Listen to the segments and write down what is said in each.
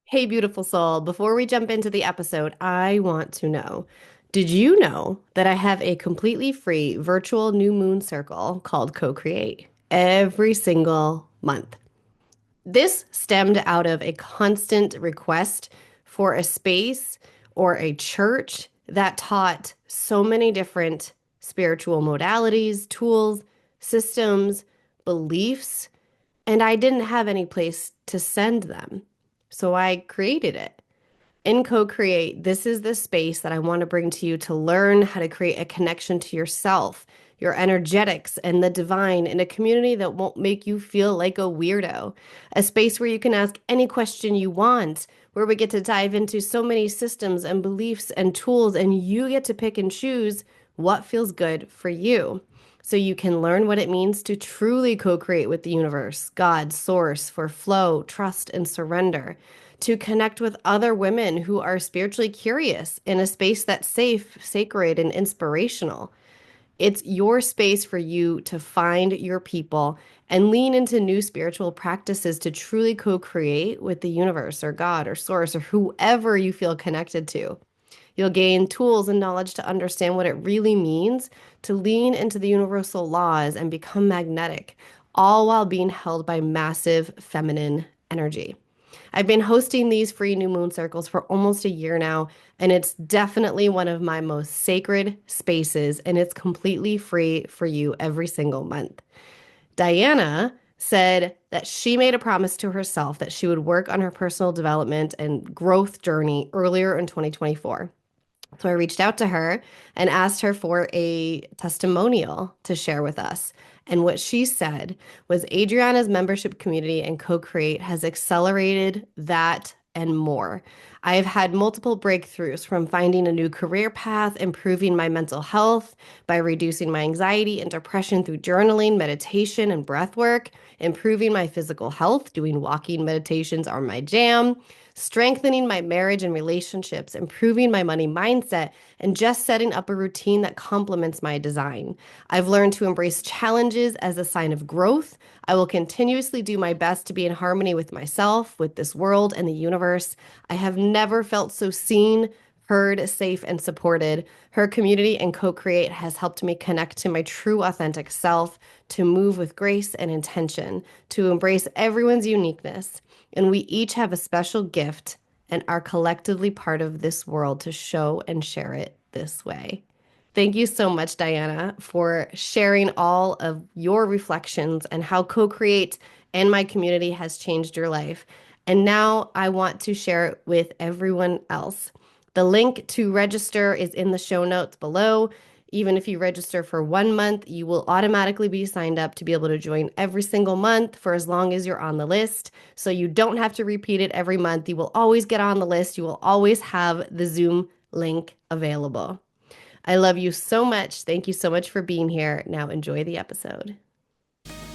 Hey, beautiful soul. Before we jump into the episode, I want to know, did you know that I have a completely free virtual new moon circle called Co-Create every single month? This stemmed out of a constant request for a space or a church that taught so many different spiritual modalities, tools, systems, beliefs, and I didn't have any place to send them. So I created it. In Co-Create, this is the space that I want to bring to you to learn how to create a connection to yourself, your energetics, and the divine in a community that won't make you feel like a weirdo. A space where you can ask any question you want, where we get to dive into so many systems and beliefs and tools, and you get to pick and choose what feels good for you. So you can learn what it means to truly co-create with the universe, God, source, for flow, trust, and surrender, to connect with other women who are spiritually curious in a space that's safe, sacred, and inspirational. It's your space for you to find your people and lean into new spiritual practices to truly co create with the universe or God or source or whoever you feel connected to. You'll gain tools and knowledge to understand what it really means to lean into the universal laws and become magnetic, all while being held by massive feminine energy. I've been hosting these free new moon circles for almost a year now, and it's definitely one of my most sacred spaces, and it's completely free for you every single month. Diana said that she made a promise to herself that she would work on her personal development and growth journey earlier in 2024. So I reached out to her and asked her for a testimonial to share with us. And what she said was Adriana's membership community and Co-Create has accelerated that and more. I have had multiple breakthroughs from finding a new career path, improving my mental health by reducing my anxiety and depression through journaling, meditation, and breath work, improving my physical health, doing walking meditations are my jam, strengthening my marriage and relationships, improving my money mindset, and just setting up a routine that complements my design. I've learned to embrace challenges as a sign of growth. I will continuously do my best to be in harmony with myself, with this world, and the universe. I have never felt so seen, heard, safe, and supported. Her community and Co-Create has helped me connect to my true authentic self, to move with grace and intention, to embrace everyone's uniqueness. And we each have a special gift and are collectively part of this world to show and share it this way. Thank you so much, Diana, for sharing all of your reflections and how Co-Create and my community has changed your life. And now I want to share it with everyone else. The link to register is in the show notes below. Even if you register for 1 month, you will automatically be signed up to be able to join every single month for as long as you're on the list. So you don't have to repeat it every month. You will always get on the list. You will always have the Zoom link available. I love you so much. Thank you so much for being here. Now enjoy the episode.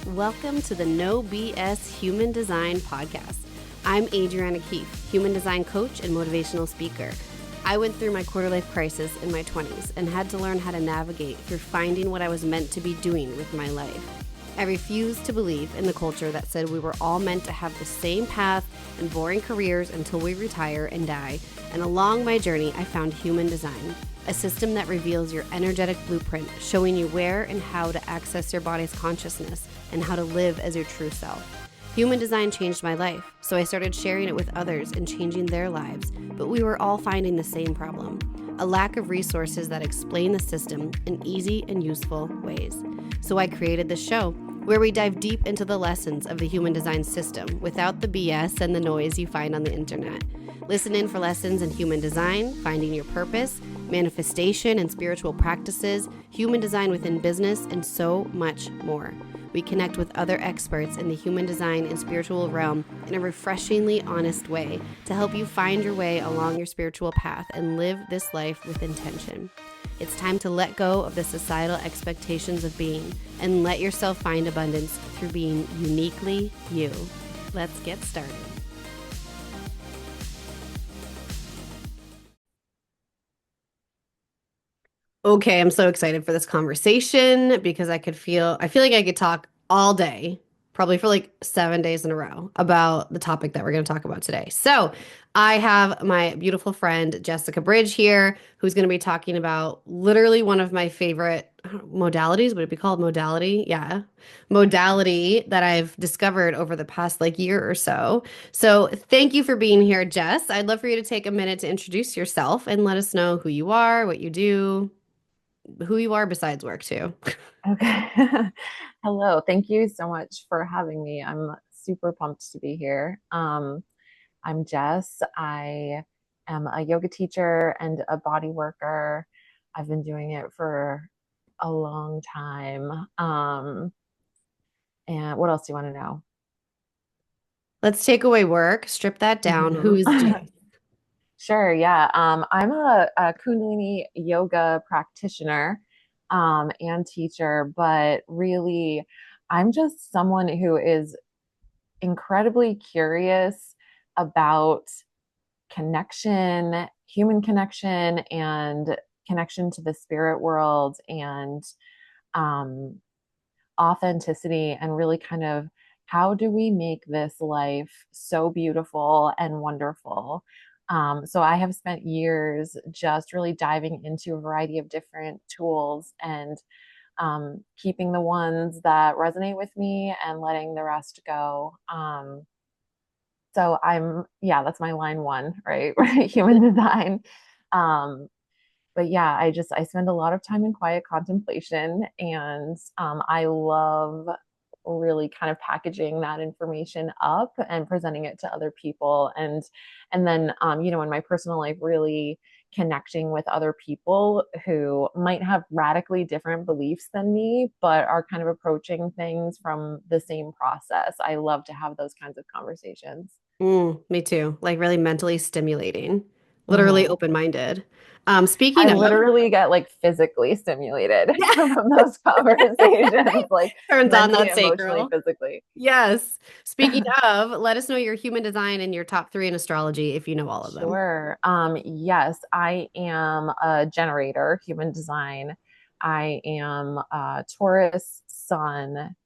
Welcome to the No BS Human Design Podcast. I'm Adriana Keefe, human design coach and motivational speaker. I went through my quarter life crisis in my 20s and had to learn how to navigate through finding what I was meant to be doing with my life. I refused to believe in the culture that said we were all meant to have the same path and boring careers until we retire and die. And along my journey, I found human design, a system that reveals your energetic blueprint, showing you where and how to access your body's consciousness and how to live as your true self. Human design changed my life, so I started sharing it with others and changing their lives, but we were all finding the same problem: a lack of resources that explain the system in easy and useful ways. So I created this show where we dive deep into the lessons of the human design system without the BS and the noise you find on the internet. Listen in for lessons in human design, finding your purpose, manifestation and spiritual practices, human design within business, and so much more. We connect with other experts in the human design and spiritual realm in a refreshingly honest way to help you find your way along your spiritual path and live this life with intention. It's time to let go of the societal expectations of being and let yourself find abundance through being uniquely you. Let's get started. Okay, I'm so excited for this conversation because I feel like I could talk all day probably for like 7 days in a row about the topic that we're going to talk about today. So, I have my beautiful friend Jessica Bridge here, who's going to be talking about literally one of my favorite I don't know, modalities. Would it be called modality? Yeah, modality that I've discovered over the past like year or so. So, thank you for being here, Jess. I'd love for you to take a minute to introduce yourself and let us know who you are, what you do, who you are besides work, too. Okay. Hello. Thank you so much for having me. I'm super pumped to be here. I'm Jess. I am a yoga teacher and a body worker. I've been doing it for a long time. And what else do you want to know? Let's take away work, strip that down. Who is Jess? Sure, yeah. I'm a Kundalini yoga practitioner and teacher, but really, I'm just someone who is incredibly curious about connection, human connection, and connection to the spirit world and um, authenticity, and really kind of how do we make this life so beautiful and wonderful. So I have spent years just really diving into a variety of different tools and keeping the ones that resonate with me and letting the rest go. So yeah, that's my line one, right? Human design. Um, but yeah, I spend a lot of time in quiet contemplation, and I love really kind of packaging that information up and presenting it to other people, and then in my personal life, really connecting with other people who might have radically different beliefs than me, but are kind of approaching things from the same process. I love to have those kinds of conversations. Me too. Like really mentally stimulating, literally Mm-hmm. open-minded. I Speaking of, literally get like physically stimulated yeah, from those conversations, like turns on mentally, that emotionally, sacral. physically. Yes. Speaking of, let us know your human design and your top three in astrology if you know all of them. Sure. Yes, I am a generator, human design. I am Taurus sun.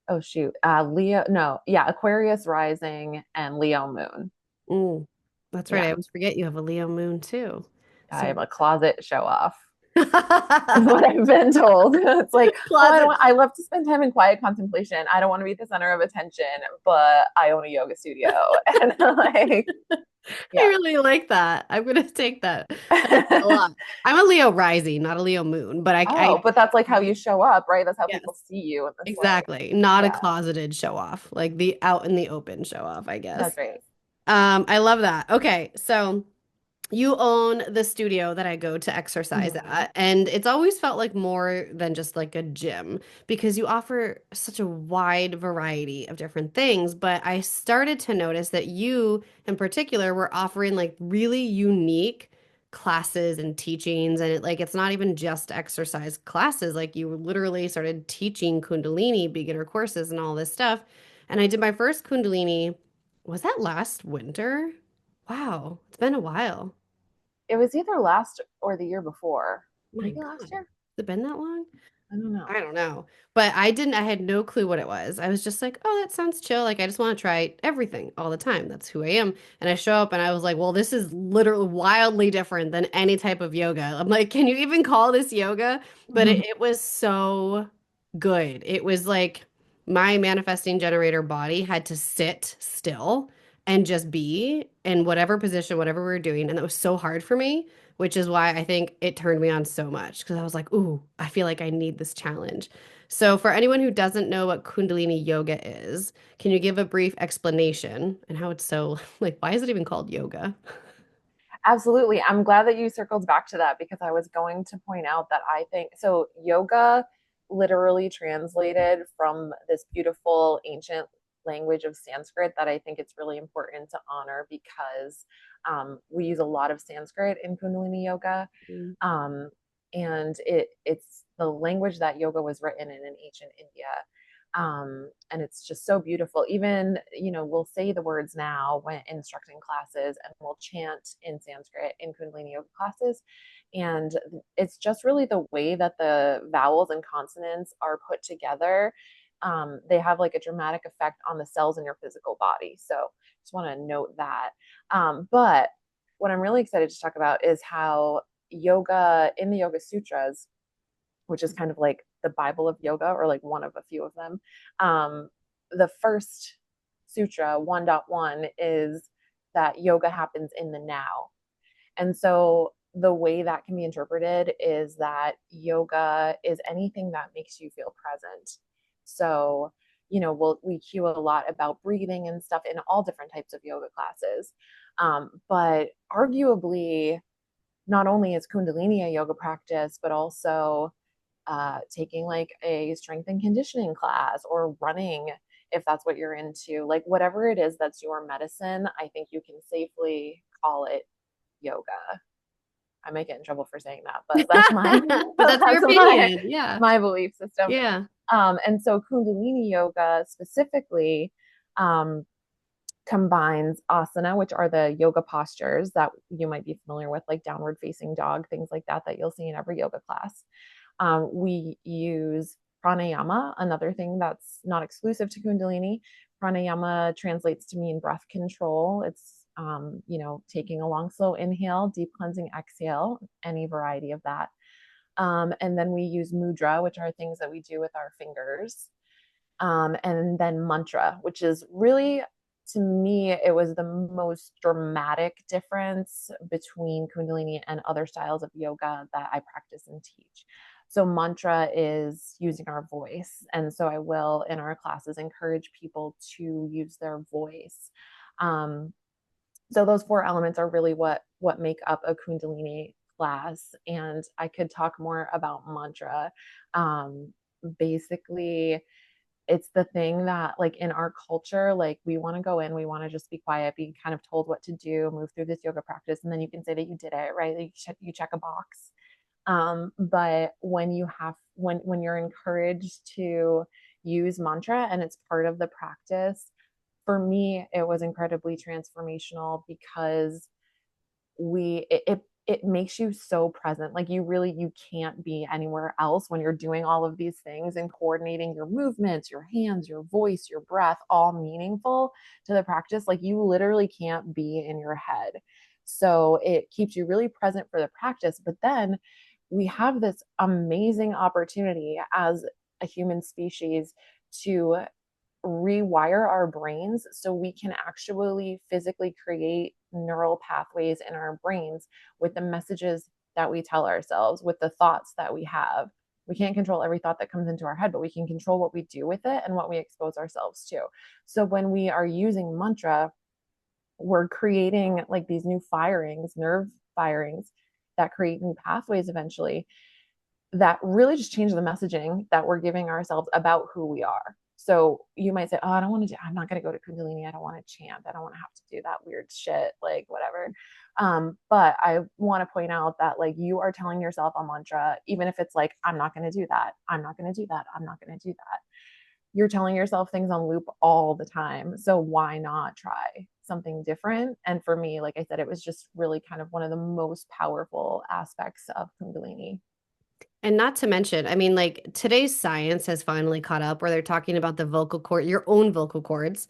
Oh shoot. Leo, no, yeah, Aquarius rising and Leo moon. Mm, that's right. I Yeah, always forget you have a Leo moon too. I So am a closet show off. Is what I've been told. It's like, oh, closet. I love to spend time in quiet contemplation. I don't want to be the center of attention, but I own a yoga studio. And like, I yeah. really like that. I'm gonna take that. I like that a lot. I'm a Leo rising, not a Leo moon, but I Oh, but that's like how you show up, right? That's how yes. people see you in this life. Exactly. Not a Yeah, closeted show off, like the out in the open show off, I guess. that's right. I love that. Okay, so you own the studio that I go to exercise Mhm. at, and it's always felt like more than just like a gym because you offer such a wide variety of different things. But I started to notice that you, in particular, were offering like really unique classes and teachings, and it's not even just exercise classes. Like you literally started teaching Kundalini beginner courses and all this stuff. And I did my first Kundalini, was that last winter? Wow, it's been a while. It was either last or the year before. My Maybe God, last year? has it been that long? I don't know. I don't know. But I had no clue what it was. I was just like, oh, that sounds chill. Like, I just want to try everything all the time. That's who I am. And I show up and I was like, well, this is literally wildly different than any type of yoga. I'm like, can you even call this yoga? But it was so good. It was like my manifesting generator body had to sit still and just be in whatever position, whatever we were doing. And that was so hard for me, which is why I think it turned me on so much because I was like, ooh, I feel like I need this challenge. So, for anyone who doesn't know what Kundalini yoga is, can you give a brief explanation and how it's so like, why is it even called yoga? Absolutely. I'm glad that you circled back to that because I was going to point out that I think so. Yoga literally translated from this beautiful ancient language of Sanskrit that I think it's really important to honor because we use a lot of Sanskrit in Kundalini yoga. Mm. Um, and it's the language that yoga was written in ancient India. And it's just so beautiful. Even, we'll say the words now when instructing classes, and we'll chant in Sanskrit in Kundalini yoga classes. And it's just really the way that the vowels and consonants are put together they have like a dramatic effect on the cells in your physical body. So just want to note that. But what I'm really excited to talk about is how yoga in the Yoga Sutras, which is kind of like the Bible of yoga, or like one of a few of them. The first sutra, 1.1, is that yoga happens in the now. And so the way that can be interpreted is that yoga is anything that makes you feel present. So, we cue a lot about breathing and stuff in all different types of yoga classes. But arguably, not only is Kundalini a yoga practice, but also taking like a strength and conditioning class or running, if that's what you're into, like whatever it is that's your medicine, I think you can safely call it yoga. I might get in trouble for saying that, but that's my But that's your that's opinion. Yeah. my belief system. Yeah. And so Kundalini yoga specifically um, combines asana, which are the yoga postures that you might be familiar with, like downward facing dog, things like that, that you'll see in every yoga class. We use pranayama, another thing that's not exclusive to Kundalini. Pranayama translates to mean breath control. It's, taking a long, slow inhale, deep cleansing exhale, any variety of that. And then we use mudra, which are things that we do with our fingers. And then mantra, which is really, to me, it was the most dramatic difference between Kundalini and other styles of yoga that I practice and teach. So, mantra is using our voice. And so, I will in our classes encourage people to use their voice. So, those four elements are really what make up a Kundalini class. And I could talk more about mantra. Basically, it's the thing that, like, in our culture, like, we want to go in, we want to just be quiet, be kind of told what to do, move through this yoga practice, and then you can say that you did it, right? Like, you check a box. But when you're encouraged to use mantra and it's part of the practice, for me it was incredibly transformational because it makes you so present. Like, you can't be anywhere else when you're doing all of these things and coordinating your movements, your hands, your voice, your breath, all meaningful to the practice. Like, you literally can't be in your head. So it keeps you really present for the practice. But then we have this amazing opportunity as a human species to rewire our brains so we can actually physically create neural pathways in our brains with the messages that we tell ourselves, with the thoughts that we have. We can't control every thought that comes into our head, but we can control what we do with it and what we expose ourselves to. So when we are using mantra, we're creating like these new firings, nerve firings, that create new pathways eventually, that really just change the messaging that we're giving ourselves about who we are. So you might say, "Oh, I don't want to I'm not going to go to Kundalini. I don't want to chant. I don't want to have to do that weird shit, like whatever." But I want to point out that, like, you are telling yourself a mantra, even if it's like, "I'm not going to do that. I'm not going to do that. I'm not going to do that." You're telling yourself things on loop all the time. So why not try something different? And for me, like I said, it was just really kind of one of the most powerful aspects of Kundalini. And not to mention, I mean, like today's science has finally caught up where they're talking about the vocal cord, your own vocal cords,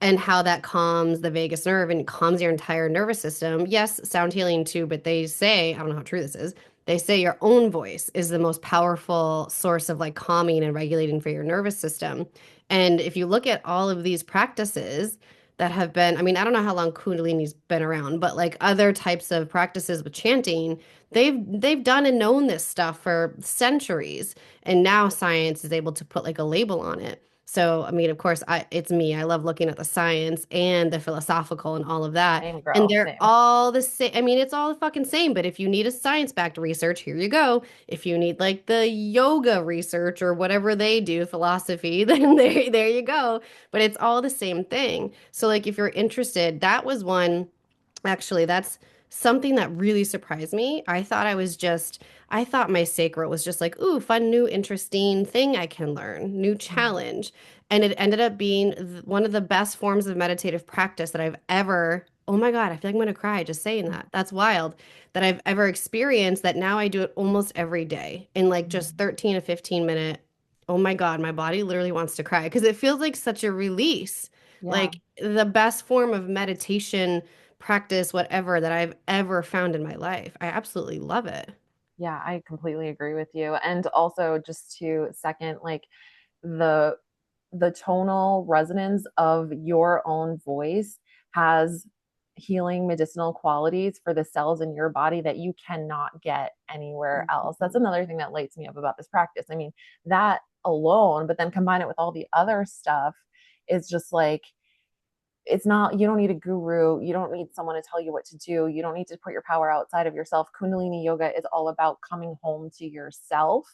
and how that calms the vagus nerve and calms your entire nervous system. Yes, sound healing too, but they say, I don't know how true this is, they say your own voice is the most powerful source of like calming and regulating for your nervous system. And if you look at all of these practices that have been, I mean, I don't know how long Kundalini's been around, but like other types of practices with chanting, they've done and known this stuff for centuries. And now science is able to put like a label on it. So, I mean, of course, it's me. I love looking at the science and the philosophical and all of that. Same And girl, they're same. all the same. I mean, it's all the fucking same. But if you need a science-backed research, here you go. If you need like the yoga research or whatever they do, philosophy, then there you go. But it's all the same thing. So, like, if you're interested, that was one. Actually, that's something that really surprised me. I thought my sacral was just like, ooh, fun, new, interesting thing I can learn, new challenge. And it ended up being one of the best forms of meditative practice that I've ever, oh my God, I feel like I'm gonna cry just saying that. That's wild that I've ever experienced that now I do it almost every day in like just 13 to 15 minute. Oh my God, my body literally wants to cry because it feels like such a release. Yeah. Like the best form of meditation practice, whatever that I've ever found in my life. I absolutely love it. Yeah, I completely agree with you. And also just to second, like the the tonal resonance of your own voice has healing medicinal qualities for the cells in your body that you cannot get anywhere else. That's another thing that lights me up about this practice. I mean, that alone, but then combine it with all the other stuff is just like it's not, you don't need a guru, you don't need someone to tell you what to do, you don't need to put your power outside of yourself. Kundalini yoga is all about coming home to yourself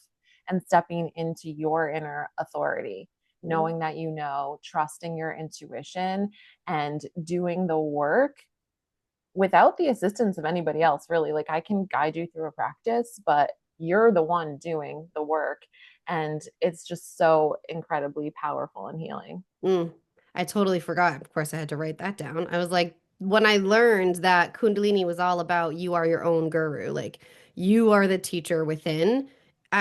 and stepping into your inner authority, knowing that you know, trusting your intuition, and doing the work without the assistance of anybody else, really. Like, I can guide you through a practice, but you're the one doing the work, and it's just so incredibly powerful and healing. Mm, I totally forgot. Of course, I had to write that down. I was like, when I learned that Kundalini was all about you are your own guru, like you are the teacher within,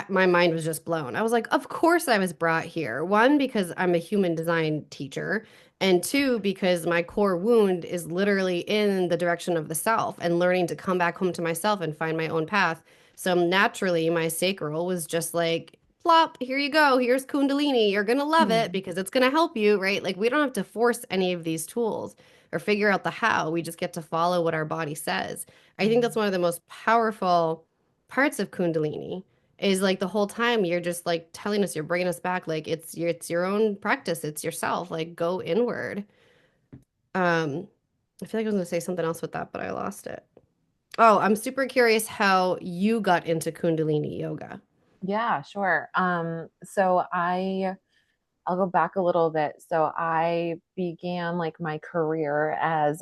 my mind was just blown. I was like, of course I was brought here. One, because I'm a human design teacher, and two, because my core wound is literally in the direction of the self and learning to come back home to myself and find my own path. So naturally, my sacral was just like, plop, here you go. Here's Kundalini. You're going to love it because it's going to help you, right? Like we don't have to force any of these tools or figure out the how. We just get to follow what our body says. I think that's one of the most powerful parts of Kundalini is like the whole time you're just like telling us, you're bringing us back. Like it's your own practice. It's yourself. Like go inward. Um, I feel like I was going to say something else with that, but I lost it. Oh, I'm super curious how you got into Kundalini yoga. Yeah, sure. I'll go back a little bit. So I began like my career as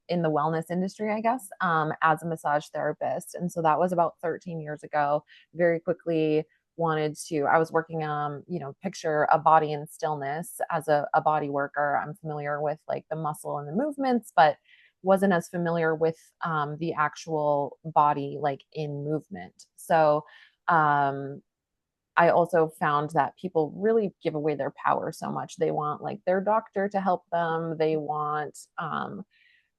in the wellness industry, I guess, as a massage therapist. And so that was about 13 years ago. Very quickly wanted to, I was working picture a body in stillness as a body worker. I'm familiar with like the muscle and the movements, but wasn't as familiar with the actual body like in movement. So um I also found that people really give away their power so much. They want like their doctor to help them. They want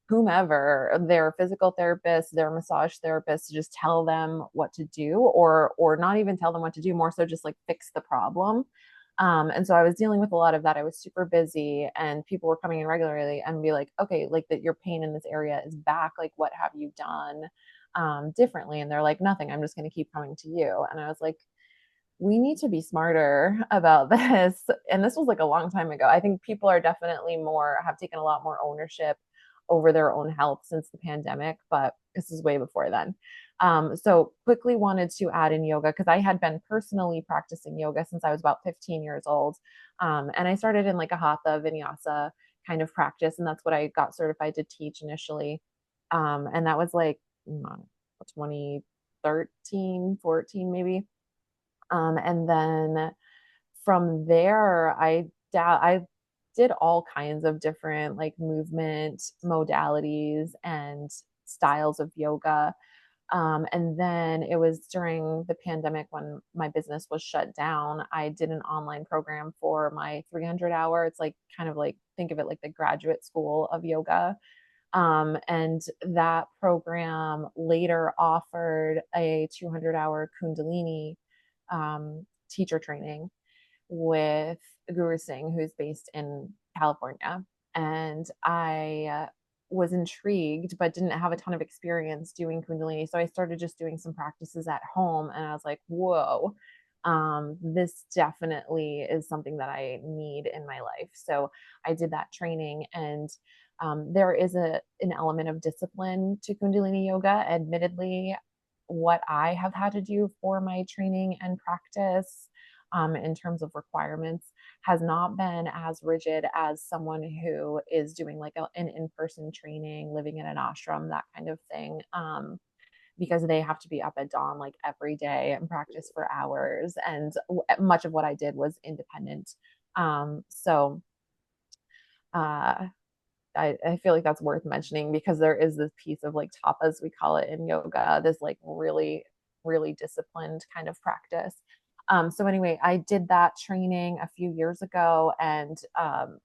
whomever, their physical therapist, their massage therapist, to just tell them what to do, or not even tell them what to do, more so just like fix the problem. And so I was dealing with a lot of that. I was super busy, and people were coming in regularly and be like, okay, like that your pain in this area is back. Like, what have you done differently? And they're like, nothing. I'm just going to keep coming to you. And I was like, we need to be smarter about this. And this was like a long time ago. I think people are definitely have taken a lot more ownership over their own health since the pandemic, but this is way before then. So quickly wanted to add in yoga because I had been personally practicing yoga since I was about 15 years old. And I started in like a hatha vinyasa kind of practice. And that's what I got certified to teach initially. And that was like 2013, 14, maybe. And then from there, I did all kinds of different like movement modalities and styles of yoga. And then it was during the pandemic when my business was shut down. I did an online program for my 300-hour. It's like kind of like think of it like the graduate school of yoga. And that program later offered a 200-hour Kundalini teacher training with Guru Singh, who's based in California. And I was intrigued, but didn't have a ton of experience doing Kundalini. So I started just doing some practices at home. And I was like, whoa, this definitely is something that I need in my life. So I did that training, and there is an element of discipline to Kundalini yoga. Admittedly, what I have had to do for my training and practice in terms of requirements has not been as rigid as someone who is doing like an in-person training, living in an ashram, that kind of thing. Because they have to be up at dawn like every day and practice for hours. And much of what I did was independent. So uh, I feel like that's worth mentioning because there is this piece of like tapas, we call it in yoga, this like really, really disciplined kind of practice. So anyway, I did that training a few years ago, and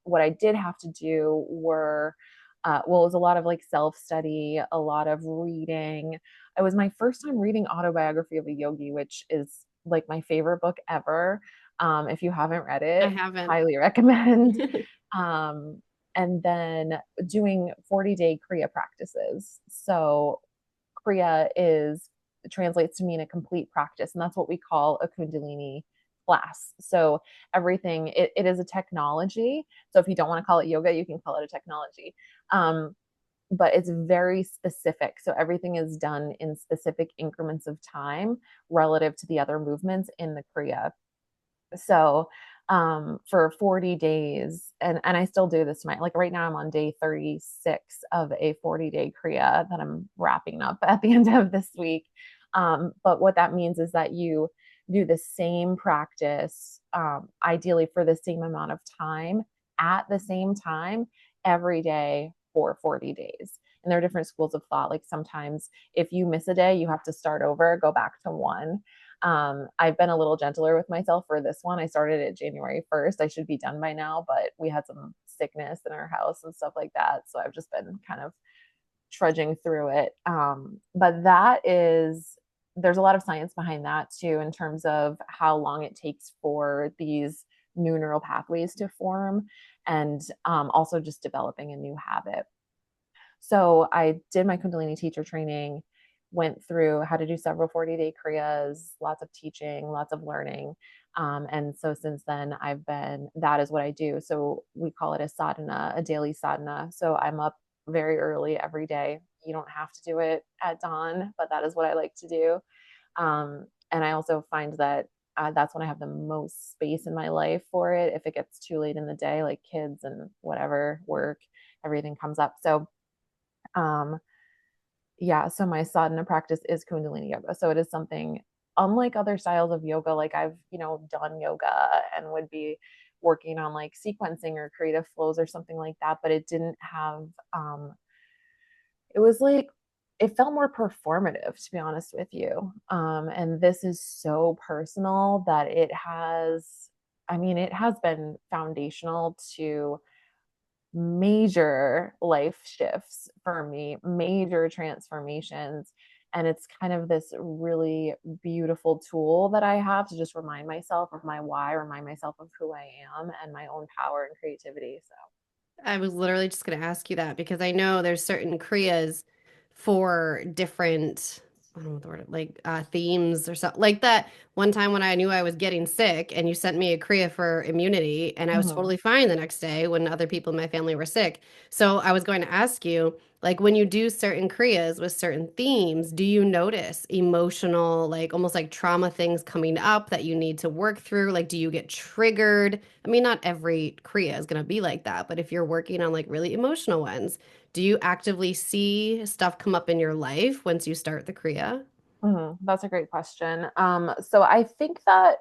what I did have to do were, well, it was a lot of like self study, a lot of reading. It was my first time reading Autobiography of a Yogi, which is like my favorite book ever. If you haven't read I it, haven't. highly recommend. Um, and then doing 40-day Kriya practices. So Kriya is translates to mean a complete practice, and that's what we call a Kundalini class. So everything it is a technology. So if you don't want to call it yoga, you can call it a technology. Um, but it's very specific. So everything is done in specific increments of time relative to the other movements in the Kriya. So for 40 days, and I still do this tonight. Like right now, I'm on day 36 of a 40-day Kriya that I'm wrapping up at the end of this week. But what that means is that you do the same practice, ideally for the same amount of time at the same time every day for 40 days. And there are different schools of thought. Like sometimes if you miss a day, you have to start over, go back to one. I've been a little gentler with myself for this one. I started it January 1st. I should be done by now, but we had some sickness in our house and stuff like that. So I've just been kind of trudging through it. But that is, there's a lot of science behind that too, in terms of how long it takes for these new neural pathways to form, and also just developing a new habit. So I did my Kundalini teacher training, went through how to do several 40-day Kriyas, lots of teaching, lots of learning. And so since then, that is what I do. So we call it a sadhana, a daily sadhana. So I'm up very early every day. You don't have to do it at dawn, but that is what I like to do. And I also find that that's when I have the most space in my life for it. If it gets too late in the day, like kids and whatever, work, everything comes up. So um, yeah, so my sadhana practice is Kundalini yoga. So it is something unlike other styles of yoga. Like I've, done yoga and would be working on like sequencing or creative flows or something like that, but it didn't have, it was like, it felt more performative, to be honest with you. And this is so personal that it has been foundational to major life shifts for me, major transformations. And it's kind of this really beautiful tool that I have to just remind myself of my why, remind myself of who I am and my own power and creativity. So, I was literally just going to ask you that because I know there's certain kriyas for different, I don't know what the word, like themes or something like that. One time when I knew I was getting sick and you sent me a kriya for immunity, and I was mhm. totally fine the next day when other people in my family were sick. So I was going to ask you, like when you do certain kriyas with certain themes, do you notice emotional, like almost like trauma things coming up that you need to work through? Like, do you get triggered? I mean, not every Kriya is going to be like that, but if you're working on like really emotional ones, do you actively see stuff come up in your life once you start the Kriya? That's a great question. So I think that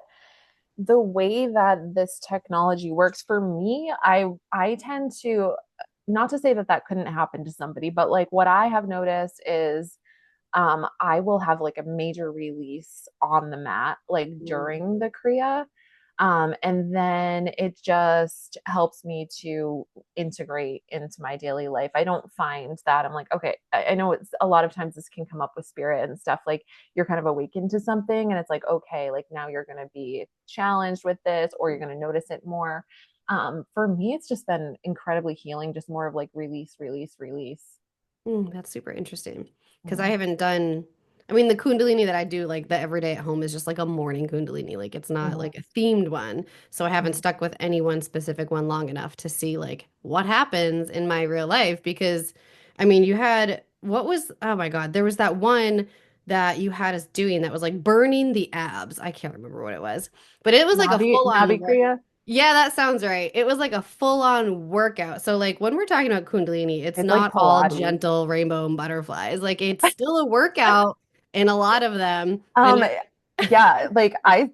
the way that this technology works for me, I tend to, not to say that that couldn't happen to somebody, but like what I have noticed is I will have like a major release on the mat, like Mm. during the Kriya. And then it just helps me to integrate into my daily life. I don't find that I'm like, okay, I know it's a lot of times this can come up with spirit and stuff. Like you're kind of awakened to something, and it's like, okay, like now you're going to be challenged with this, or you're going to notice it more. For me, it's just been incredibly healing, just more of like release, release, release. That's super interesting because I Mhm. haven't done, I mean, the Kundalini that I do, like the everyday at home, is just like a morning Kundalini. Like it's not Mhm. like a themed one. So I haven't Mhm. stuck with any one specific one long enough to see like what happens in my real life. Because, I mean, you had, what was, oh my God, there was that one that you had us doing that was like burning the abs. I can't remember what it was, but it was like a full Navi on work. Kriya. Yeah, that sounds right. It was like a full-on workout. So like when we're talking about Kundalini, it's It's like not all Pilates. gentle rainbow and butterflies. Like it's still a workout in a lot of them. And Um, it, yeah, like I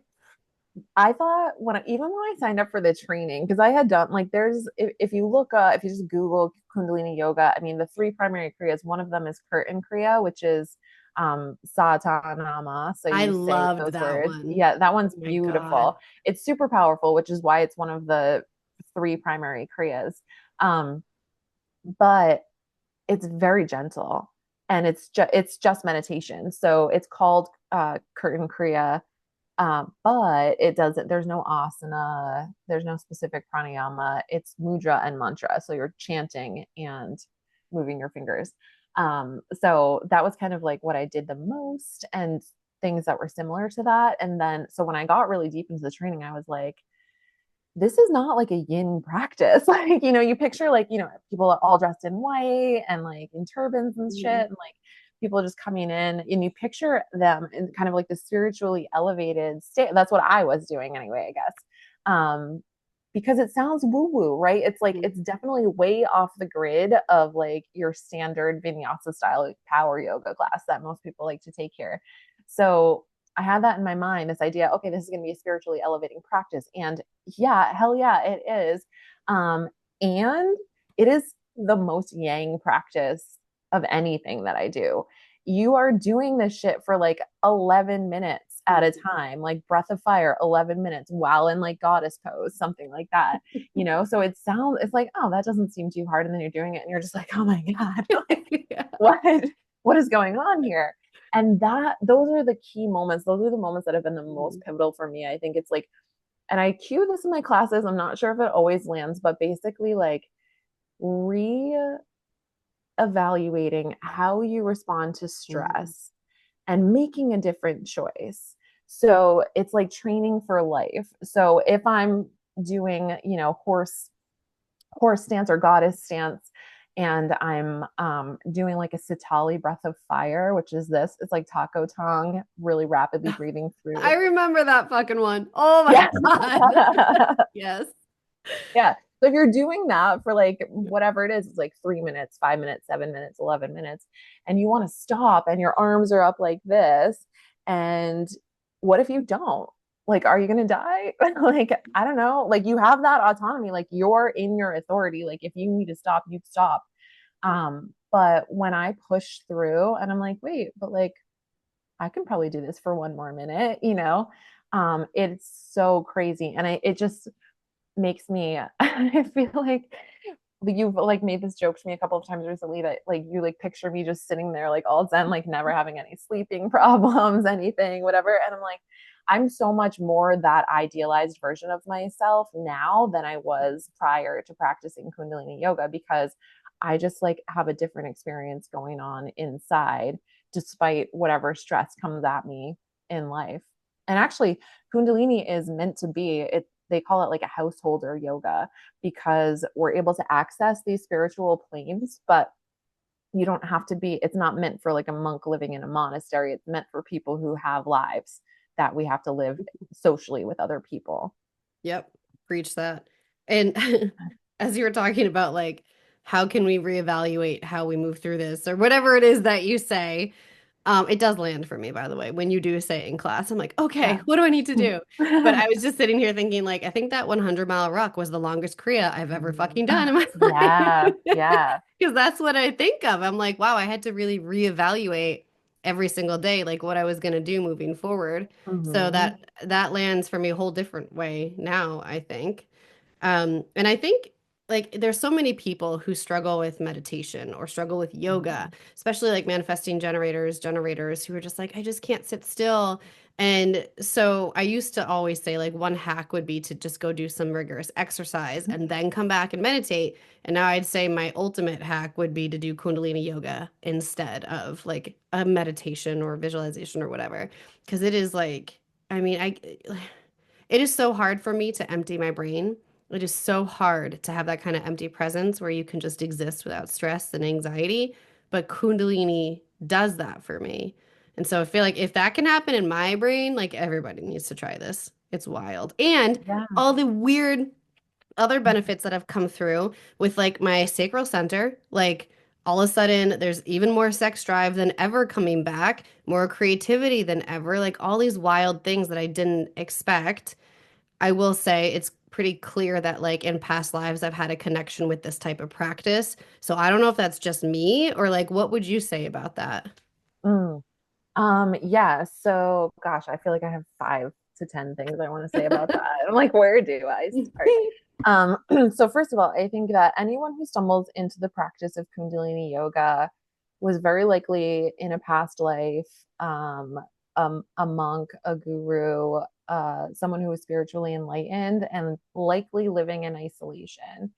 thought even when I signed up for the training, because I had done like there's if you look if you just Google Kundalini yoga, I mean the three primary kriyas, one of them is curtain kriya, which is Satanama. So I you say loved those that words. one. Yeah, that Oh one's my God. beautiful. It's super powerful, which is why it's one of the three primary kriyas. Um, but it's very gentle and it's just meditation. So it's called curtain kriya, but it doesn't. There's no asana. There's no specific pranayama. It's mudra and mantra. So you're chanting and moving your fingers. So that was kind of like what I did the most, and things that were similar to that. And then so when I got really deep into the training, I was like, this is not like a yin practice. Like, you picture like, people are all dressed in white and like in turbans and shit, Mhm. and like people just coming in, and you picture them in kind of like the spiritually elevated state. That's what I was doing anyway, I guess. Because it sounds woo woo, right? It's like, Mhm. it's definitely way off the grid of like your standard vinyasa style like power yoga class that most people like to take here. So I had that in my mind, this idea, okay, this is going to be a spiritually elevating practice. And yeah, hell yeah, it is. And it is the most yang practice of anything that I do. You are doing this shit for like 11 minutes at a Mhm. time, like breath of fire, 11 minutes while in like goddess pose, something like that. So it's like, oh, that doesn't seem too hard. And then you're doing it and you're just like, oh my God, like, Yeah. what is going on here? And those are the key moments. Those are the moments that have been the most Mhm. pivotal for me. I think it's like, and I cue this in my classes. I'm not sure if it always lands, but basically like re evaluating how you respond to Mhm. stress and making a different choice. So it's like training for life. So if I'm doing, horse stance or goddess stance, and I'm doing like a Sitali breath of fire, which is this. It's like taco tongue, really rapidly breathing I through. remember that fucking one. Oh my Yeah. God. Yes. Yeah. So if you're doing that for like whatever it is, it's like 3 minutes, 5 minutes, 7 minutes, 11 minutes, and you want to stop and your arms are up like this. And what if you don't? Like, are you going to die? Like, I don't know. Like, you have that autonomy. Like, you're in your authority. Like, if you need to stop, you stop. But when I push through and I'm like, wait, but like, I can probably do this for one more minute. It's so crazy. And it just makes me I feel like you've like made this joke to me a couple of times recently that like you like picture me just sitting there like all zen, like never having any sleeping problems, anything, whatever. And I'm like, I'm so much more that idealized version of myself now than I was prior to practicing Kundalini yoga, because I just like have a different experience going on inside despite whatever stress comes at me in life. And actually, Kundalini is meant to be it. They call it like a householder yoga, because we're able to access these spiritual planes, but you don't have to be, it's not meant for like a monk living in a monastery. It's meant for people who have lives that we have to live socially with other people. Yep. Preach that. And as you were talking about, like, how can we reevaluate how we move through this or whatever it is that you say, it does land for me, by the way. When you do say it in class, I'm like, okay, Yeah. what do I need to do? But I was just sitting here thinking, like, I think that 100-mile ruck was the longest Kriya I've ever fucking done in my Yeah. life. Yeah. Because that's what I think of. I'm like, wow, I had to really reevaluate every single day, like what I was going to do moving forward. So Mm-hmm. that lands for me a whole different way now, I think. And I think like there's so many people who struggle with meditation or struggle with yoga, especially like manifesting generators who are just like, I just can't sit still. And so I used to always say like one hack would be to just go do some rigorous exercise and then come back and meditate. And now I'd say my ultimate hack would be to do Kundalini yoga instead of like a meditation or visualization or whatever. Because it is like, I mean, it is so hard for me to empty my brain. It is so hard to have that kind of empty presence where you can just exist without stress and anxiety. But Kundalini does that for me. And so I feel like if that can happen in my brain, like everybody needs to try this. It's wild. And Yeah. all the weird other benefits that have come through with like my sacral center, like all of a sudden there's even more sex drive than ever coming back, more creativity than ever, like all these wild things that I didn't expect. I will say it's pretty clear that like in past lives I've had a connection with this type of practice. So I don't know if that's just me or like what would you say about that? Mm. Yeah, so gosh, I feel like I have 5 to 10 things I want to say about that. I'm like, where do I start? So first of all, I think that anyone who stumbles into the practice of Kundalini yoga was very likely in a past life, a monk, a guru, someone who was spiritually enlightened and likely living in isolation,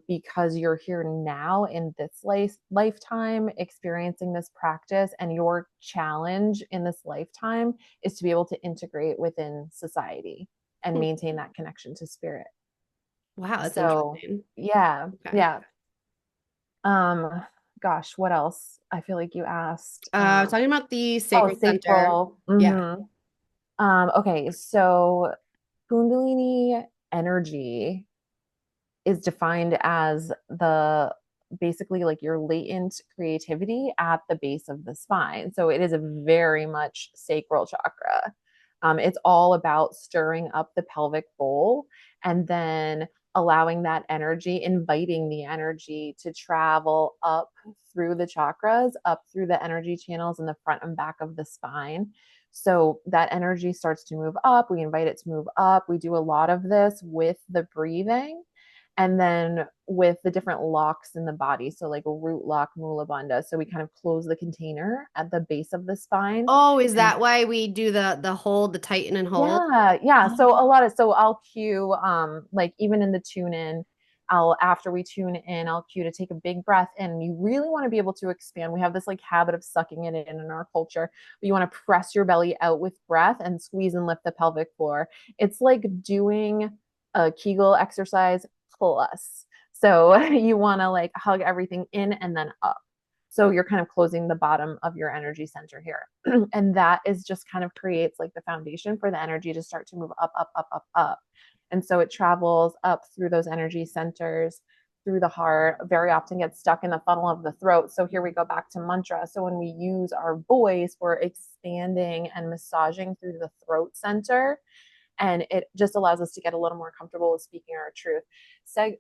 because you're here now in this lifetime experiencing this practice, and your challenge in this lifetime is to be able to integrate within society and maintain that connection to spirit. Wow, that's So interesting. yeah, Okay. yeah. Um, Gosh, what else? I feel like you asked. Talking about the Oh, sacral center. sacral. Yeah. Okay, so Kundalini energy is defined as the basically like your latent creativity at the base of the spine. So it is a very much sacral chakra. It's all about stirring up the pelvic bowl and then allowing that energy, inviting the energy to travel up through the chakras, up through the energy channels in the front and back of the spine. So that energy starts to move up. We invite it to move up. We do a lot of this with the breathing and then with the different locks in the body. So like root lock, mula bandha. So we kind of close the container at the base of the spine. Oh, is And that why we do the hold, the tighten and hold? yeah, yeah. So Oh. a lot of so I'll cue like even in the tune in, I'll after we tune in, I'll cue to take a big breath in. You really want to be able to expand. We have this like habit of sucking it in our culture, but you want to press your belly out with breath and squeeze and lift the pelvic floor. It's like doing a Kegel exercise plus. So you want to like hug everything in and then up. So you're kind of closing the bottom of your energy center here. And that is just kind of creates like the foundation for the energy to start to move up, up, up, up, up. And so it travels up through those energy centers, through the heart, very often gets stuck in the funnel of the throat. So here we go back to mantra. So when we use our voice, we're expanding and massaging through the throat center, and it just allows us to get a little more comfortable with speaking our truth. So,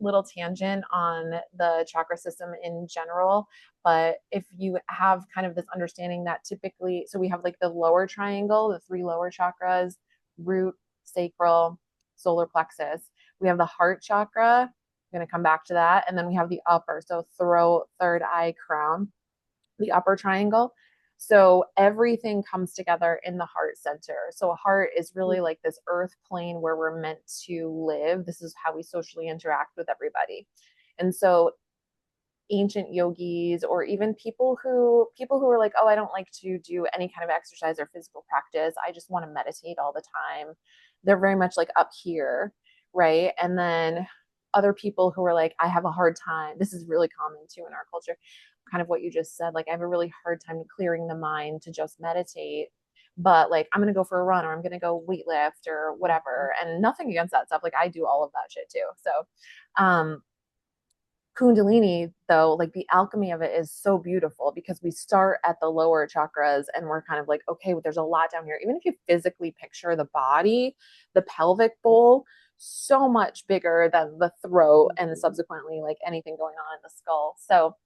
little tangent on the chakra system in general, but if you have kind of this understanding that typically, so we have like the lower triangle, the 3 lower chakras: root, sacral, solar plexus. We have the heart chakra. I'm going to come back to that. And then we have the upper, so throat, third eye, crown, the upper triangle. So everything comes together in the heart center. So a heart is really like this earth plane where we're meant to live. This is how we socially interact with everybody. And so ancient yogis, or even people who are like, oh, I don't like to do any kind of exercise or physical practice, I just want to meditate all the time, they're very much like up here, right? And then other people who are like, I have a hard time, this is really common too in our culture, kind of what you just said, like I have a really hard time clearing the mind to just meditate, but like I'm gonna go for a run, or I'm gonna go weightlift or whatever. And nothing against that stuff, like I do all of that shit too. So Kundalini, though, like the alchemy of it is so beautiful because we start at the lower chakras and we're kind of like, okay, well, there's a lot down here. Even if you physically picture the body, the pelvic bowl, so much bigger than the throat and subsequently like anything going on in the skull. So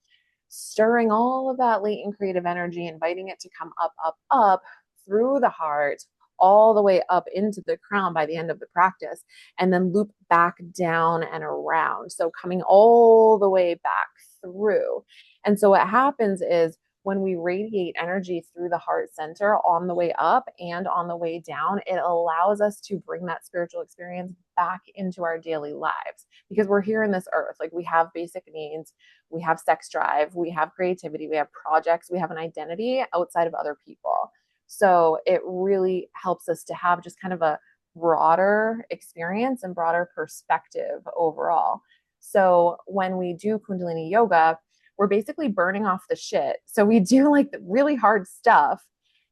stirring all of that latent creative energy, inviting it to come up, up, up through the heart, all the way up into the crown by the end of the practice, and then loop back down and around. So coming all the way back through. And so what happens is when we radiate energy through the heart center on the way up and on the way down, it allows us to bring that spiritual experience back into our daily lives, because we're here in this earth. Like we have basic needs, we have sex drive, we have creativity, we have projects, we have an identity outside of other people. So it really helps us to have just kind of a broader experience and broader perspective overall. So when we do Kundalini yoga, we're basically burning off the shit. So we do like the really hard stuff.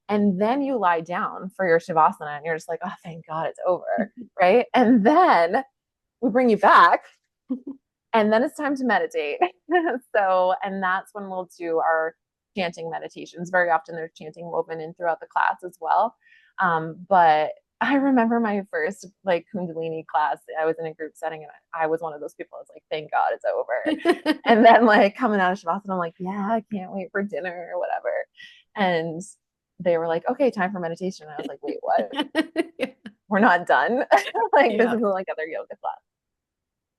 And then you lie down for your Shavasana and you're just like, oh, thank God it's over. Right. And then we bring you back, and then it's time to meditate. So, and that's when we'll do our chanting meditations. Very often there's chanting woven in throughout the class as well. But I remember my first like Kundalini class. I was in a group setting and I was one of those people. I was like, thank God it's over. And then like coming out of Shavasana, I'm like, yeah, I can't wait for dinner or whatever. And they were like, okay, time for meditation. And I was like, wait, what? We're not done. Like this Yeah. isn't like other yoga class.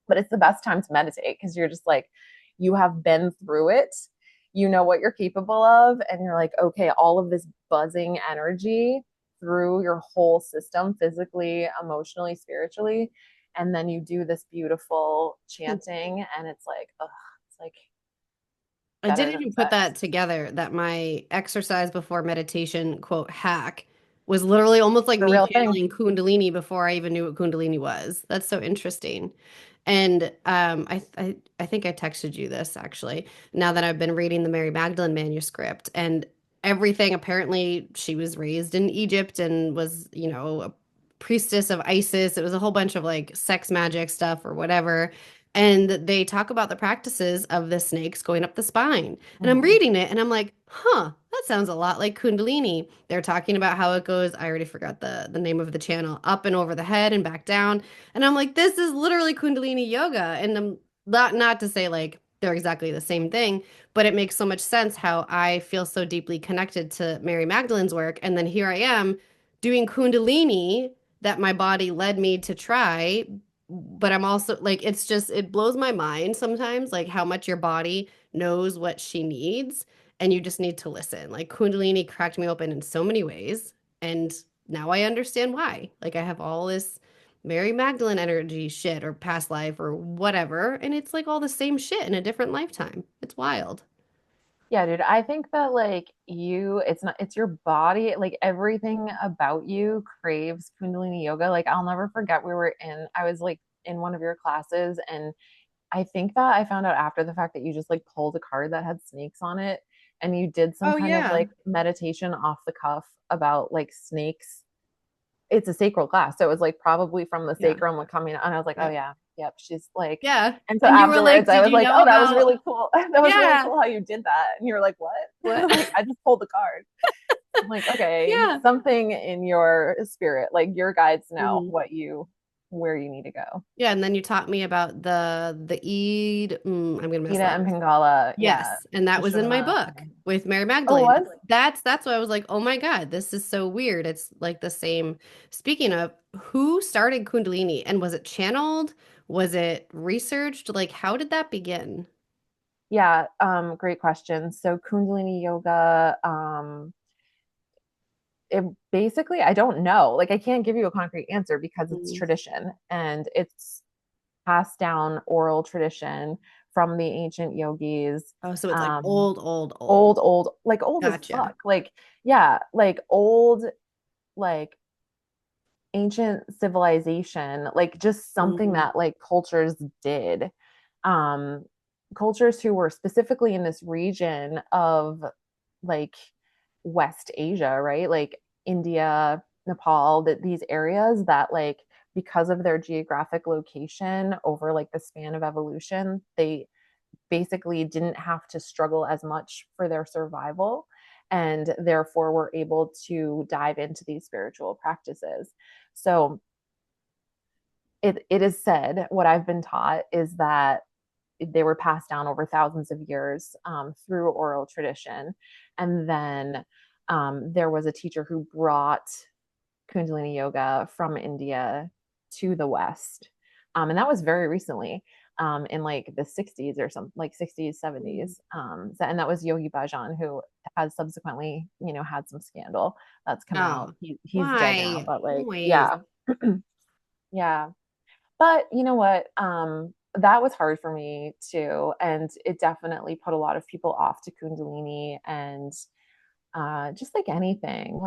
But it's the best time to meditate because you're just like, you have been through it. You know what you're capable of. And you're like, okay, all of this buzzing energy through your whole system, physically, emotionally, spiritually. And then you do this beautiful chanting, and it's like, ugh, it's like I better didn't than even put sex. that together that my exercise before meditation quote hack was literally almost like The me real thing. channeling Kundalini before I even knew what Kundalini was. That's so interesting. And I think I texted you this actually, now that I've been reading the Mary Magdalene manuscript and everything. Apparently, she was raised in Egypt and was, a priestess of Isis. It was a whole bunch of like sex magic stuff or whatever. And they talk about the practices of the snakes going up the spine. And I'm Mhm. reading it and I'm like, huh, that sounds a lot like Kundalini. They're talking about how it goes, I already forgot the name of the channel, up and over the head and back down. And I'm like, this is literally Kundalini yoga. And I'm not to say like they're exactly the same thing, but it makes so much sense how I feel so deeply connected to Mary Magdalene's work. And then here I am doing Kundalini that my body led me to try, but I'm also like, it's just, it blows my mind sometimes, like how much your body knows what she needs, and you just need to listen. Like Kundalini cracked me open in so many ways, and now I understand why. Like I have all this Mary Magdalene energy shit or past life or whatever, and it's like all the same shit in a different lifetime. It's wild. Yeah, dude, I think that like it's not, it's your body, like everything about you craves Kundalini yoga. Like I'll never forget I was like in one of your classes, and I think that I found out after the fact that you just like pulled a card that had snakes on it, and you did some Oh kind of yeah. like meditation off the cuff about like snakes. It's a sacral class. So it was like probably from the Yeah. sacrum like coming out. And I was like, oh Yep. yeah, yep. She's like, Yeah. and so And you were afterwards like, I did was you like, know oh, that was about really cool. That was really yeah. cool how you did that. And you were like, what? What? I'm like, I just pulled the card. I'm like, okay, Yeah. something in your spirit, like your guides know Mhm. where you need to go. Yeah, and then you taught me about the Eid. I'm gonna mess Ida that and up. Pingala, yeah. Yes, and that was in my Sushumna. book with Mary Oh, it Magdalene. was? That's why I was like, oh my God, this is so weird. It's like the same. Speaking of, who started Kundalini and was it channeled? Was it researched? Like, how did that begin? Yeah, great question. So Kundalini yoga, it basically, I don't know. Like I can't give you a concrete answer because it's Mm. tradition and it's passed down oral tradition from the ancient yogis. Oh, so it's like Um, old, old, old. old, like old as Gotcha. fuck. Like, yeah, like old, like ancient civilization, like just something Mm. that like cultures did. Um, cultures who were specifically in this region of like West Asia, right? Like India, Nepal, that these areas that like because of their geographic location over like the span of evolution, they basically didn't have to struggle as much for their survival and therefore were able to dive into these spiritual practices. So it is said, what I've been taught is that they were passed down over thousands of years through oral tradition. And then there was a teacher who brought Kundalini yoga from India to the West. And that was very recently in like the 60s or something, like 60s, Mm. 70s. And that was Yogi Bhajan, who has subsequently, had some scandal that's come out. Oh, He's dead now, why? but like, Always. yeah, yeah. But you know what? That was hard for me too. And it definitely put a lot of people off to Kundalini and just like anything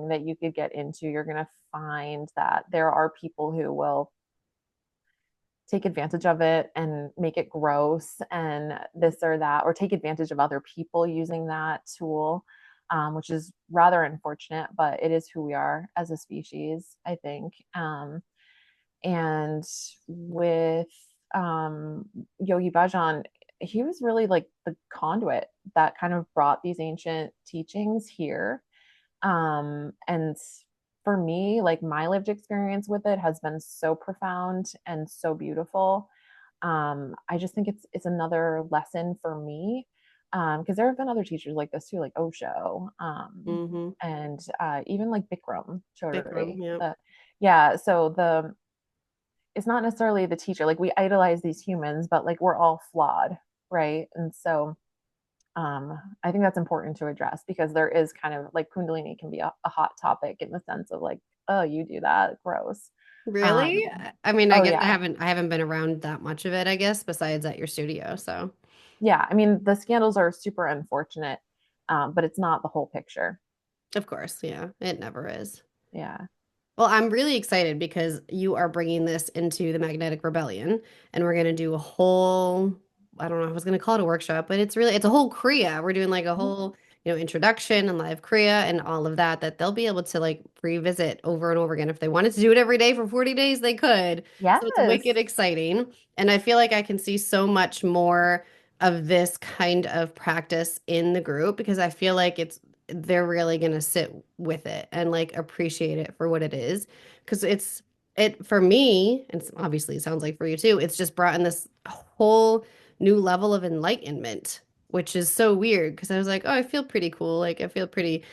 that you could get into, you're gonna find that there are people who will take advantage of it and make it gross and this or that, or take advantage of other people using that tool, which is rather unfortunate, but it is who we are as a species, I think. And with Yogi Bhajan, he was really like the conduit that kind of brought these ancient teachings here. And for me, like my lived experience with it has been so profound and so beautiful. I just think it's another lesson for me. Because there have been other teachers like this too, like Osho, Mm-hmm. and even like Bikram Bikram, Chaudhary. yep. Yeah, so the it's not necessarily the teacher. Like we idolize these humans, but like we're all flawed, right? And so I think that's important to address because there is kind of like Kundalini can be a hot topic in the sense of like, oh, you do that, gross. Really? Um, I mean, I oh guess yeah, I haven't been around that much of it, I guess, besides at your studio. So, yeah. I mean, the scandals are super unfortunate, but it's not the whole picture. of course, yeah, it never is. Yeah. Well, I'm really excited because you are bringing this into the Magnetic Rebellion, and we're going to do a whole, I don't know, I was going to call it a workshop, but it's a whole Kriya. We're doing like a Mhm. whole, introduction and live Kriya and all of that, that they'll be able to like revisit over and over again. If they wanted to do it every day for 40 days, they could. So it's wicked Yes. exciting. And I feel like I can see so much more of this kind of practice in the group because I feel like they're really going to sit with it and like appreciate it for what it is because it for me and obviously it sounds like for you too, it's just brought in this whole new level of enlightenment, which is so weird because I was like, oh, I feel pretty cool, like I feel pretty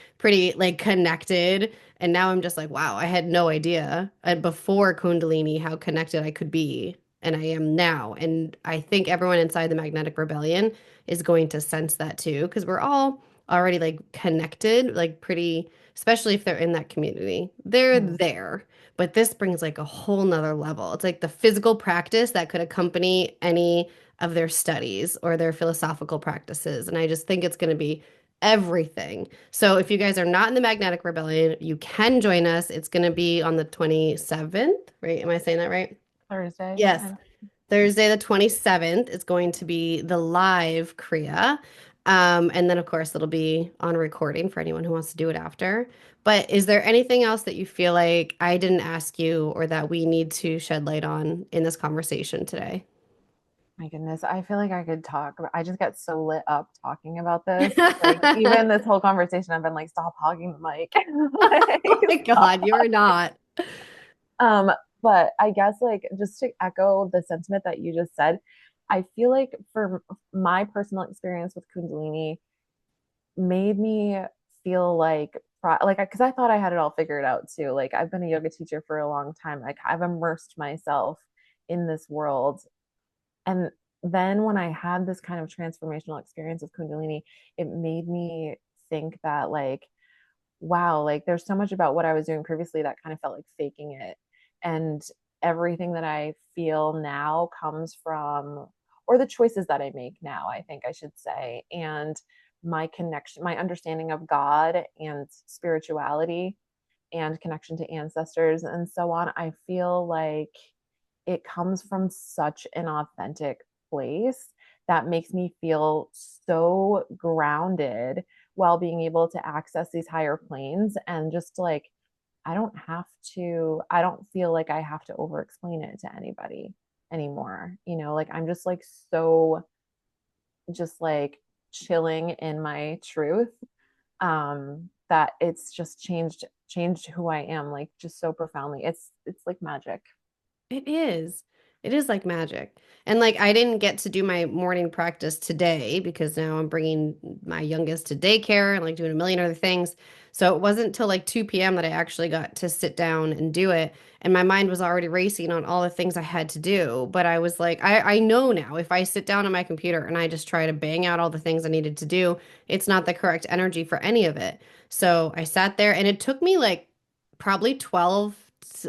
like connected, and now I'm just like, wow, I had no idea before Kundalini how connected I could be, and I am now. And I think everyone inside the Magnetic Rebellion is going to sense that too because we're all already like connected, like pretty, especially if they're in that community. They're Mm. there. But this brings like a whole nother level. It's like the physical practice that could accompany any of their studies or their philosophical practices. And I just think it's going to be everything. So if you guys are not in the Magnetic Rebellion, you can join us. It's going to be on the 27th, right? Am I saying that right? Thursday. Yes. Thursday, the 27th is going to be the live Kriya. And then, of course, it'll be on recording for anyone who wants to do it after. But is there anything else that you feel like I didn't ask you or that we need to shed light on in this conversation today? My goodness, I feel like I could talk. I just get so lit up talking about this. Like even this whole conversation, I've been like, stop hogging the mic. Oh my Like, stop. God, you are not. Um, but I guess like just to echo the sentiment that you just said, I feel like for my personal experience with Kundalini made me feel like because I thought I had it all figured out too. Like I've been a yoga teacher for a long time. Like I've immersed myself in this world. And then when I had this kind of transformational experience with Kundalini, it made me think that like, wow, like there's so much about what I was doing previously that kind of felt like faking it. And everything that I feel now comes from, or the choices that I make now, I think I should say, and my connection, my understanding of God and spirituality and connection to ancestors and so on. I feel like it comes from such an authentic place that makes me feel so grounded while being able to access these higher planes and just like I don't feel like I have to over explain it to anybody anymore. Like I'm just like so just like chilling in my truth that it's just changed who I am like just so profoundly. It's like magic. It is. It is like magic. And like I didn't get to do my morning practice today because now I'm bringing my youngest to daycare and like doing a million other things. So it wasn't till like 2 p.m. that I actually got to sit down and do it. And my mind was already racing on all the things I had to do. But I was like, I know now if I sit down on my computer and I just try to bang out all the things I needed to do, it's not the correct energy for any of it. So I sat there and it took me like probably 12,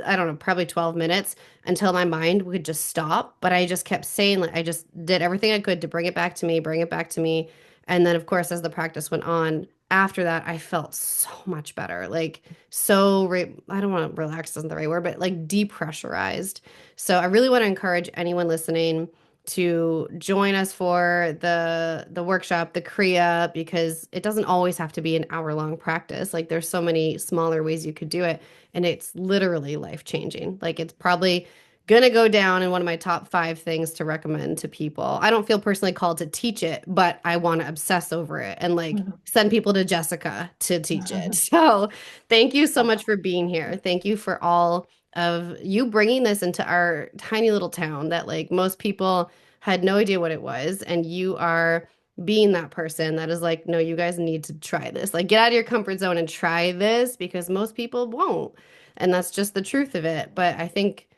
I don't know, probably 12 minutes until my mind would just stop. But I just kept saying, like, I just did everything I could to bring it back to me, bring it back to me. And then, of course, as the practice went on, after that, I felt so much better. Like, I don't want to relax, isn't the right word, but like depressurized. So I really want to encourage anyone listening to join us for the workshop, the Kriya, because it doesn't always have to be an hour-long practice. Like there's so many smaller ways you could do it, and it's literally life-changing. Like it's probably gonna go down in one of my top 5 things to recommend to people. I don't feel personally called to teach it, but I want to obsess over it and like send people to Jessica to teach it. So thank you so much for being here. Thank you for all of you bringing this into our tiny little town that like most people had no idea what it was, and you are being that person that is like, no, you guys need to try this. Like, get out of your comfort zone and try this because most people won't. And that's just the truth of it. But I think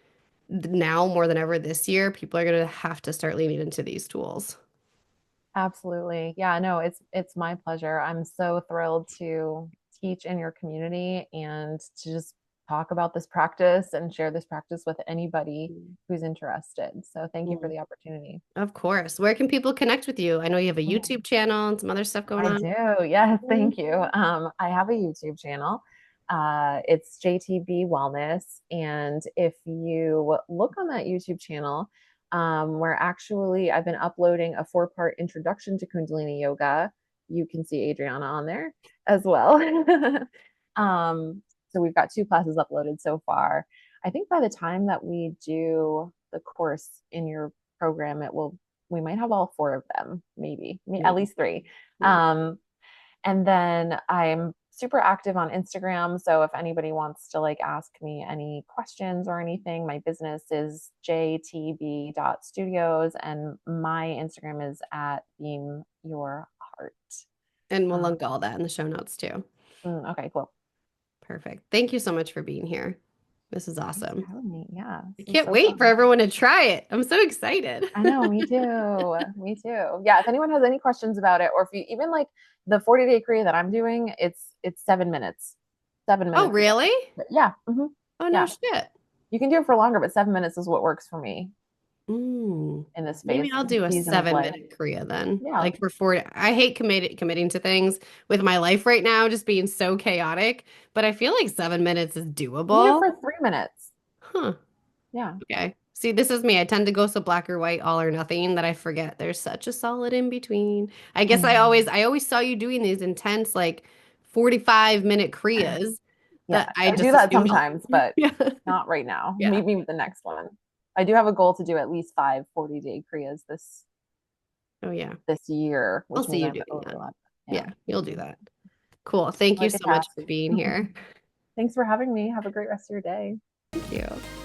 now more than ever this year, people are going to have to start leaning into these tools. Absolutely. Yeah, no, it's my pleasure. I'm so thrilled to teach in your community and to just talk about this practice and share this practice with anybody who's interested. So thank you for Mm. the opportunity. Of course. Where can people connect with you? I know you have a YouTube channel and some other stuff going I on. do. Yes, thank you. I have a YouTube channel. It's JTB Wellness. And if you look on that YouTube channel, where actually I've been uploading a 4-part introduction to Kundalini yoga, you can see Adriana on there as well. So we've got 2 classes uploaded so far. I think by the time that we do the course in your program, we might have all 4 of them, maybe at Mm. least 3. Mm. Um, and then I'm super active on Instagram. So if anybody wants to like ask me any questions or anything, my business is jtb.studios and my Instagram is at beam your heart. And we'll Uh, link all that in the show notes too. okay, cool. Perfect. Thank you so much for being here. This is Thanks awesome. for having me. Yeah, I this is can't so wait for fun. everyone to try it. I'm so excited. I know, me too. Me too. Yeah, if anyone has any questions about it, or if you even like the 40-day Kriya that I'm doing, it's 7 minutes. Seven Oh, minutes is really? yeah. Oh, no Yeah. shit. You can do it for longer, but 7 minutes is what works for me Mm. in this Maybe phase I'll do a season of seven life. minute Korea then. Yeah. Like for 40. I hate committing to things with my life right now, just being so chaotic. But I feel like 7 minutes is You can do it doable. for 3 minutes. Huh. Yeah. Okay. See, this is me. I tend to go so black or white, all or nothing, that I forget there's such a solid in between. I guess Mhm. I always saw you doing these intense, like 45-minute Kriyas Yeah. that I I do just that assumed. sometimes, but Yeah. not right now. Yeah. Maybe with the next one. I do have a goal to do at least 5 40-day Kriyas Oh, yeah. this year, I'll which see means you I have to doing that. overlap. Yeah. Yeah, you'll do that. Cool. Thank you Like a so much task. for being here. Thanks for having me. Have a great rest of your day. Thank you.